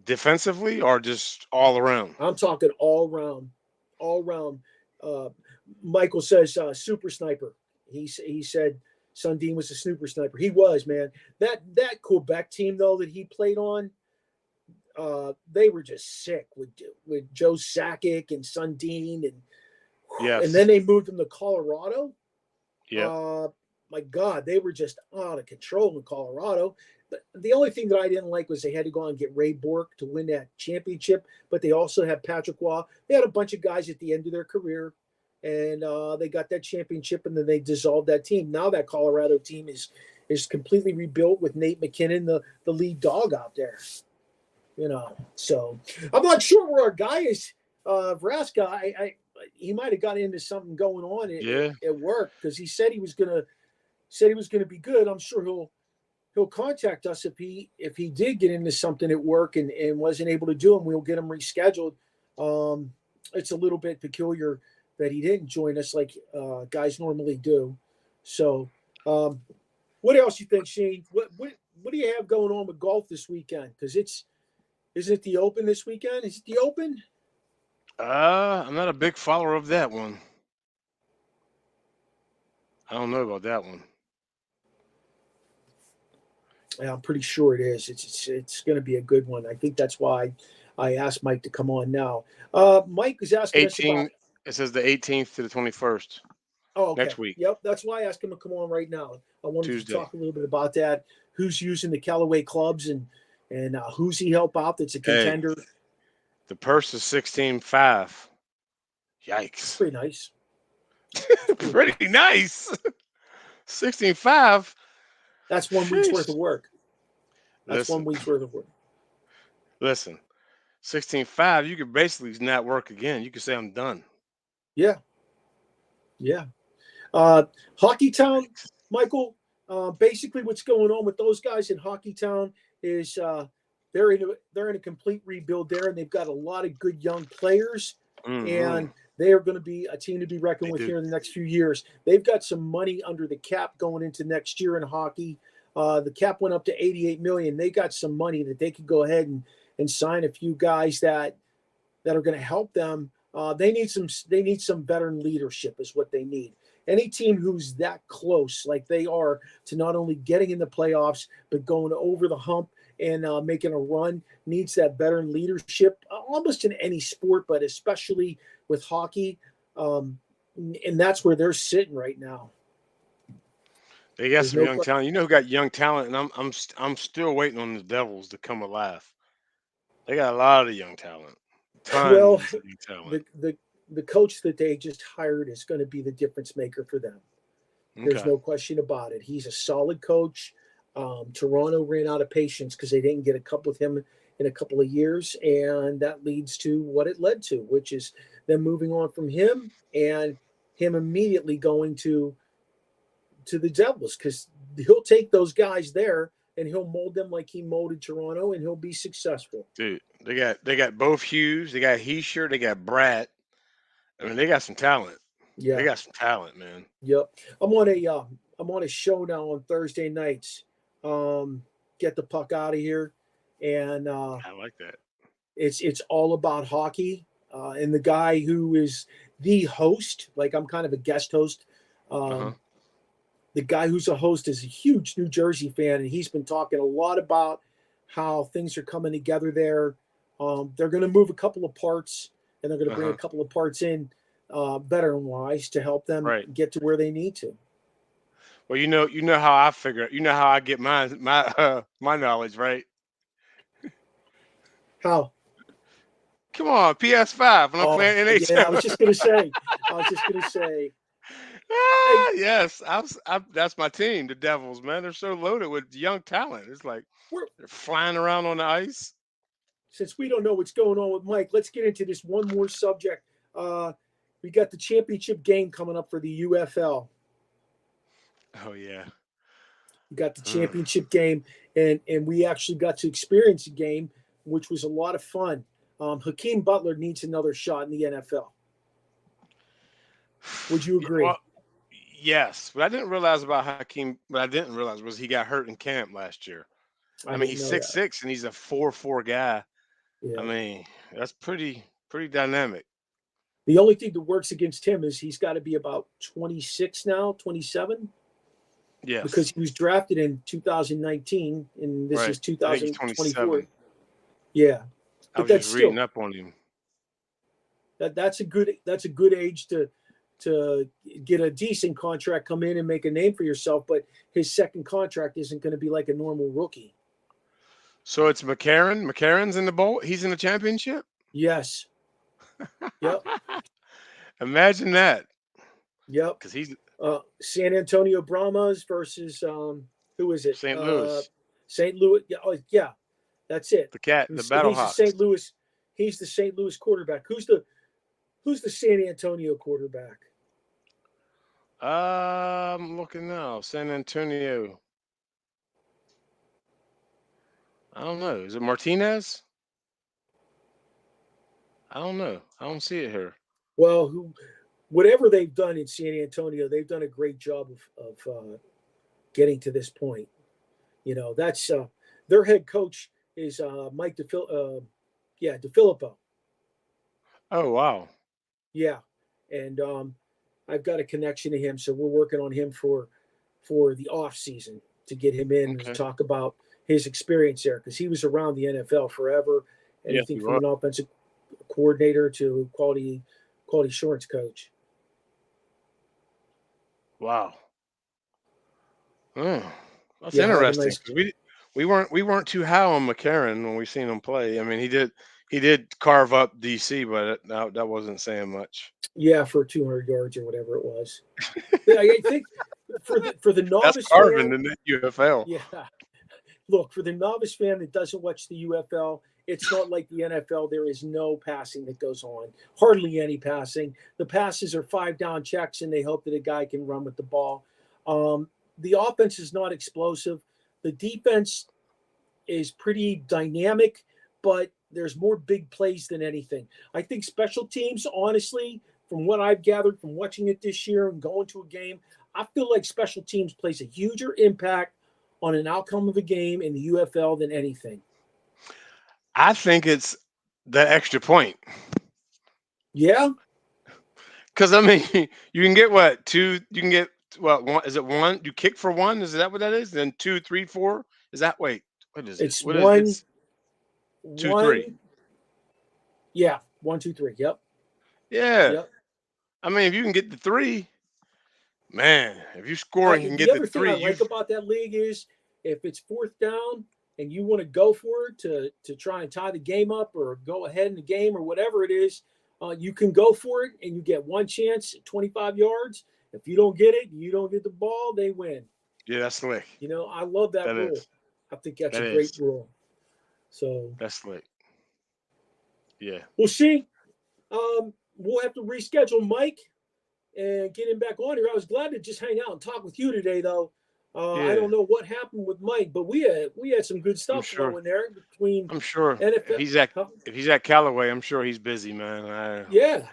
defensively or just all around? I'm talking all around. All around. Michael says super sniper. He said Sundin was a super sniper. He was, man. That Quebec team though that he played on, they were just sick with Joe Sakic and Sundin and then they moved him to Colorado. Yeah. My God, they were just out of control in Colorado. But the only thing that I didn't like was they had to go out and get Ray Bourque to win that championship. But they also had Patrick Waugh. They had a bunch of guys at the end of their career, and they got that championship, and then they dissolved that team. Now that Colorado team is completely rebuilt with Nate McKinnon, the lead dog out there. So I'm not sure where our guy is, Vraska. He might have got into something going on at work because he said he was gonna be good. I'm sure he'll contact us if he did get into something at work and wasn't able to do it. We'll get him rescheduled. It's a little bit peculiar that he didn't join us like guys normally do. So what else you think, Shane? What do you have going on with golf this weekend? Because isn't it the Open this weekend? Is it the Open? I'm not a big follower of that one. I don't know about that one. Yeah, I'm pretty sure it is. It's going to be a good one. I think that's why I asked Mike to come on now. Mike is asking us about. It says the 18th to the 21st. Oh, okay. Next week. Yep, that's why I asked him to come on right now. I wanted Tuesday. to talk a little bit about that. Who's using the Callaway clubs and who's he help out? That's a contender. Hey, the purse is 16.5. Yikes! Pretty nice. Pretty nice. 16.5. That's 1 week's worth of work. That's 1 Listen, week's worth of work. listen. 16.5. You could basically not work again. You could say I'm done. Yeah. Yeah. Hockey Town, Michael. Basically, what's going on with those guys in Hockey Town is they're in a complete rebuild there, and they've got a lot of good young players, and they are going to be a team to be reckoned with here in the next few years. They've got some money under the cap going into next year in hockey. The cap went up to $88 million. They got some money that they could go ahead and sign a few guys that are going to help them. They need some veteran leadership is what they need. Any team who's that close, like they are, to not only getting in the playoffs but going over the hump and making a run, needs that veteran leadership. Almost in any sport, but especially with hockey, and that's where they're sitting right now. They got some young talent. You know who got young talent, and I'm still waiting on the Devils to come alive. They got a lot of young talent. Tons of young talent. The coach that they just hired is going to be the difference maker for them. There's no question about it. He's a solid coach. Toronto ran out of patience because they didn't get a cup with him in a couple of years, and that leads to what it led to, which is them moving on from him and him immediately going to the Devils, because he'll take those guys there and he'll mold them like he molded Toronto, and he'll be successful. Dude, they got both Hughes, they got Heischer, they got Bratt. I mean, they got some talent. Yeah, they got some talent, man. Yep. I'm on a show now on Thursday nights. Get the puck out of here, and I like that. It's all about hockey, and the guy who is the host, like I'm kind of a guest host. The guy who's a host is a huge New Jersey fan, and he's been talking a lot about how things are coming together there. They're going to move a couple of parts, and they're going to bring a couple of parts in, veteran-wise, to help them get to where they need to. Well, you know how I figure. You know how I get my knowledge, right? How? Come on, PS5 when I'm playing NHL. Yeah, I was just gonna say. Yes, that's my team, the Devils, man. They're so loaded with young talent. It's like they're flying around on the ice. Since we don't know what's going on with Mike, let's get into this one more subject. We got the championship game coming up for the UFL. Oh yeah. We got the championship game, and we actually got to experience a game, which was a lot of fun. Hakeem Butler needs another shot in the NFL. Would you agree? Well, yes, but I didn't realize about Hakeem. What I didn't realize was he got hurt in camp last year. I mean, he's 6'6" and he's a 4'4" guy. Yeah. I mean, that's pretty dynamic. The only thing that works against him is he's got to be about 26 now, 27. Yes. Because he was drafted in 2019, and this is 2024. Yeah. I was just reading up on him. That's a good age to get a decent contract, come in and make a name for yourself, but his second contract isn't going to be like a normal rookie. So it's McCarron. McCarron's in the bowl. He's in the championship. Yes. Yep. Imagine that. Yep. Because he's San Antonio Brahmas versus who is it? St. Louis. St. Louis. Yeah. Oh, yeah. That's it. The Battlehawks. He's the St. Louis quarterback. Who's the San Antonio quarterback? I'm looking now. San Antonio. I don't know. Is it Martinez? I don't know. I don't see it here. Well, whatever they've done in San Antonio, they've done a great job of getting to this point. You know, that's their head coach is Mike DeFilippo. Oh wow. Yeah, and I've got a connection to him, so we're working on him for the off season to get him in to talk about his experience there, because he was around the NFL forever. Anything from an offensive coordinator to quality assurance coach. Wow. That's interesting. Nice. We weren't too high on McCarron when we seen him play. I mean, he did carve up DC, but that wasn't saying much. Yeah, for 200 yards or whatever it was. I think for the That's novice carving fan, in the UFL. yeah. Look, for the novice fan that doesn't watch the UFL, it's not like the NFL. There is no passing that goes on, hardly any passing. The passes are 5-down checks, and they hope that a guy can run with the ball. The offense is not explosive. The defense is pretty dynamic, but there's more big plays than anything. I think special teams, honestly, from what I've gathered from watching it this year and going to a game, I feel like special teams plays a huger impact on an outcome of a game in the UFL than anything. I think it's that extra point. Yeah. Because I mean, you can get what two? You can get what one? Is it one? You kick for one? Is that what that is? Then 2, 3, 4. Is that wait? What is it? It's What is it's 2, 3? Yeah, 1, 2, 3. Yep. Yeah. Yep. I mean, if you can get the 3, man. If you score and you can The get the other thing I 3, like about that league is if it's 4th down and you want to go for it to try and tie the game up or go ahead in the game or whatever it is, you can go for it and you get one chance at 25 yards. If you don't get it, you don't get the ball, they win. Yeah, that's slick. I love that rule. Is. I think that's That a great is. rule. So That's slick. Yeah. we'll see. We'll have to reschedule Mike and get him back on here. I was glad to just hang out and talk with you today, though. I don't know what happened with Mike, but we had some good stuff flowing there between. I'm sure NFL, if he's at Callaway, I'm sure he's busy, man. Yeah,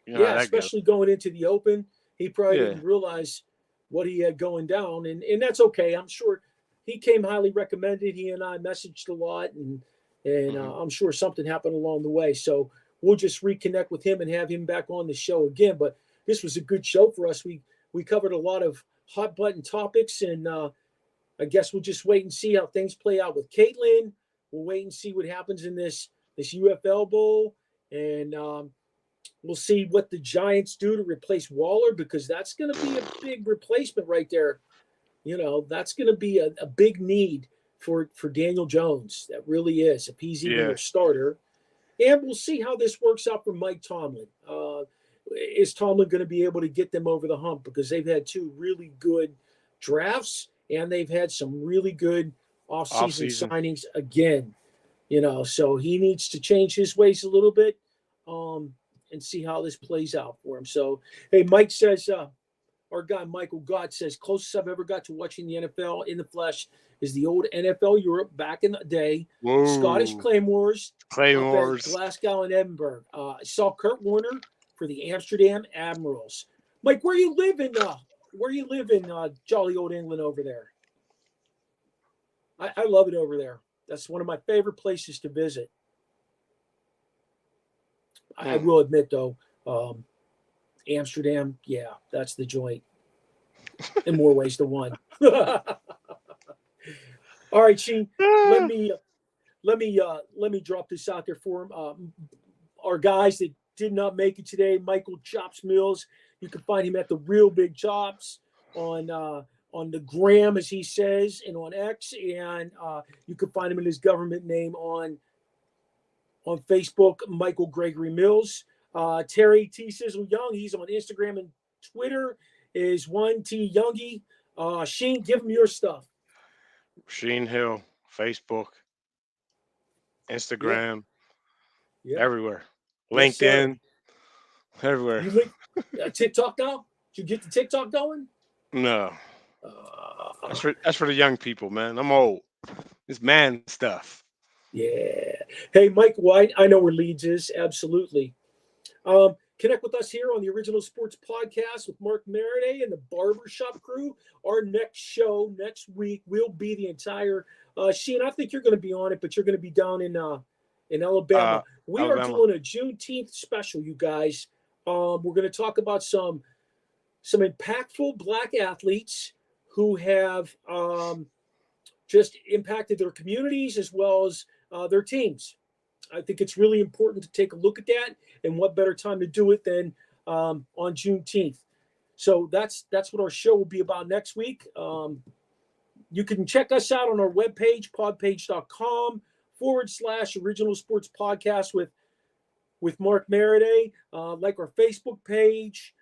you know how that especially goes. going into the Open, he probably didn't realize what he had going down, and that's okay. I'm sure he came highly recommended. He and I messaged a lot, and I'm sure something happened along the way. So we'll just reconnect with him and have him back on the show again. But this was a good show for us. We covered a lot of hot button topics, and I guess we'll just wait and see how things play out with Caitlin. We'll wait and see what happens in this UFL Bowl, and we'll see what the Giants do to replace Waller, because that's going to be a big replacement right there. That's going to be a big need for Daniel Jones. That really is, if he's even their starter. And we'll see how this works out for Mike Tomlin. Is Tomlin going to be able to get them over the hump? Because they've had 2 really good drafts and they've had some really good offseason signings again. So he needs to change his ways a little bit and see how this plays out for him. So, hey, Mike says, our guy Michael Gott says, closest I've ever got to watching the NFL in the flesh is the old NFL Europe back in the day. Whoa. Scottish Claymores. Glasgow and Edinburgh. I saw Kurt Warner for the Amsterdam Admirals. Mike, where you live in jolly old England over there? I love it over there. That's one of my favorite places to visit. I will admit, though, Amsterdam, yeah, that's the joint in more ways than one. All right, Sheen, let me drop this out there for him. Our guys that did not make it today, Michael Chops Mills. You can find him at the Real Big Chops on the gram, as he says, and on X, and you can find him in his government name on Facebook, Michael Gregory Mills. Terry T. Sizzle Young, he's on Instagram and Twitter, is 1T Youngie. Sheen, give him your stuff. Sheen Hill, Facebook, Instagram, everywhere. Yes, LinkedIn, everywhere. You link TikTok now? Did you get the TikTok going? No. That's for the young people, man. I'm old. It's man stuff. Yeah. Hey, Mike White, I know where Leeds is. Absolutely. Connect with us here on the Original Sports Podcast with Mark Maradei and the Barbershop crew. Our next show next week will be the entire Sheen, I think you're going to be on it, but you're going to be down in Alabama. We are doing a Juneteenth special, you guys. We're going to talk about some impactful Black athletes who have just impacted their communities as well as their teams. I think it's really important to take a look at that, and what better time to do it than on Juneteenth. So that's what our show will be about next week. You can check us out on our webpage, podpage.com/Original Sports Podcast with Mark Maradei. Like our Facebook page.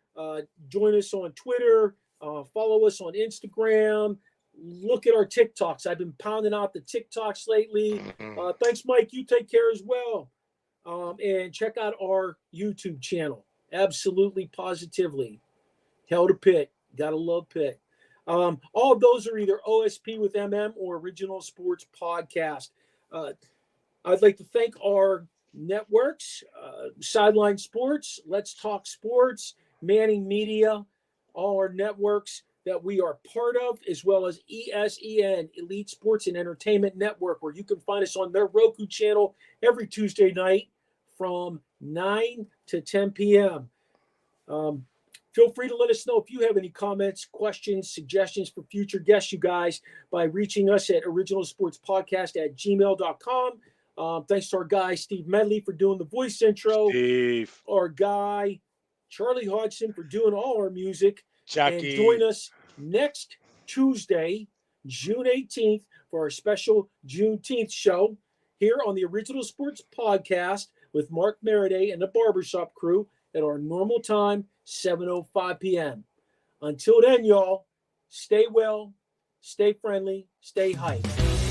Join us on Twitter, Follow us on Instagram. Look at our TikToks. I've been pounding out the TikToks lately. Thanks, Mike. You take care as well. And check out our YouTube channel. Absolutely, positively. Hell to Pitt. Gotta love Pitt. All of those are either O.S.P with MM or Original Sports Podcast. I'd like to thank our networks, Sideline Sports, Let's Talk Sports, Manning Media, all our networks that we are part of, as well as ESEN, Elite Sports and Entertainment Network, where you can find us on their Roku channel every Tuesday night from 9 to 10 p.m. Feel free to let us know if you have any comments, questions, suggestions for future guests, you guys, by reaching us at originalsportspodcast@gmail.com. Thanks to our guy, Steve Medley, for doing the voice intro. Steve. Our guy, Charlie Hodgson, for doing all our music. Jackie. And join us next Tuesday, June 18th, for our special Juneteenth show here on the Original Sports Podcast with Mark Maradei and the Barbershop crew at our normal time, 7:05 p.m. Until then, y'all, stay well, stay friendly, stay hyped.